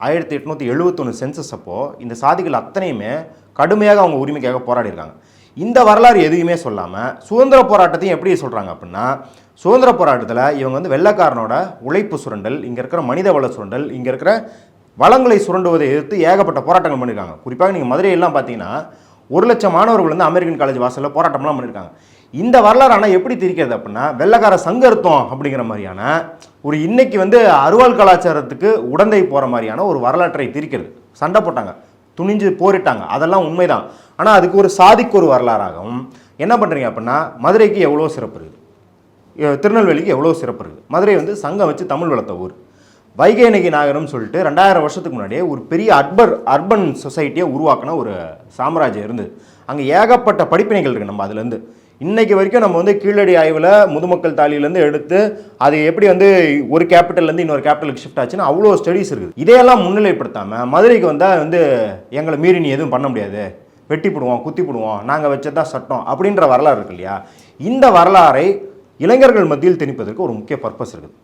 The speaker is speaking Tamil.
1871 சென்சஸ் அப்போ இந்த சாதிகள் அத்தனையுமே கடுமையாக அவங்க உரிமைக்காக போராடிருக்காங்க. இந்த வரலாறு எதுவுமே சொல்லாமல் சுதந்திர போராட்டத்தையும் எப்படி சொல்கிறாங்க அப்படின்னா, சுதந்திர போராட்டத்தில் இவங்க வந்து வெள்ளைக்காரனோட உழைப்பு சுரண்டல், இங்கே இருக்கிற மனித வள சுரண்டல், இங்கே இருக்கிற வளங்களை சுரண்டுவதை எதிர்த்து ஏகப்பட்ட போராட்டங்கள் பண்ணியிருக்காங்க. குறிப்பாக நீங்கள் மதுரையெல்லாம் பார்த்தீங்கன்னா 1,00,000 மாணவர்கள் வந்து அமெரிக்கன் காலேஜ் வாசலில் போராட்டம்லாம் பண்ணியிருக்காங்க. இந்த வரலாறு ஆனால் எப்படி திரிக்கிறது அப்படின்னா, வெள்ளைக்கார சங்கர்த்தம் அப்படிங்கிற மாதிரியான ஒரு இன்னைக்கு வந்து அருவாள் கலாச்சாரத்துக்கு உடந்தை போகிற மாதிரியான ஒரு வரலாற்றை திரிக்கிறது. சண்டை போட்டாங்க, துணிஞ்சு போரிட்டாங்க, அதெல்லாம் உண்மைதான். ஆனால் அதுக்கு ஒரு சாதிக்கு ஒரு வரலாறாகவும் என்ன பண்ணுறீங்க அப்படின்னா, மதுரைக்கு எவ்வளோ சிறப்பு இருக்குது, திருநெல்வேலிக்கு எவ்வளோ சிறப்பு இருக்குது. மதுரை வந்து சங்கம் வச்சு தமிழ் வளர்த்த ஊர். வைகைநகி நாகரம்னு சொல்லிட்டு 2000 வருஷத்துக்கு முன்னாடியே ஒரு பெரிய அர்பன் சொசைட்டியை உருவாக்கின ஒரு சாம்ராஜ்யம் இருந்தது. அங்கே ஏகப்பட்ட படிப்பினைகள் இருக்குது. நம்ம அதுலேருந்து இன்னைக்கு வரைக்கும் நம்ம வந்து கீழடி ஆய்வில் முதுமக்கள் தாலியிலேருந்து எடுத்து அது எப்படி வந்து ஒரு கேபிட்டல்லேருந்து இன்னொரு கேபிட்டலுக்கு ஷிஃப்ட் ஆச்சுன்னா அவ்வளோ ஸ்டடீஸ் இருக்குது. இதையெல்லாம் முன்னிலைப்படுத்தாமல் மதுரைக்கு வந்தால் வந்து எங்களை மீறி நீ எதுவும் பண்ண முடியாது, வெட்டி போடுவோம், குத்தி போடுவோம், நாங்கள் வச்சதான் சட்டம் அப்படின்ற வரலாறு இருக்கு இல்லையா. இந்த வரலாறை இளைஞர்கள் மத்தியில் திணிப்பதற்கு ஒரு முக்கிய பர்பஸ் இருக்குது.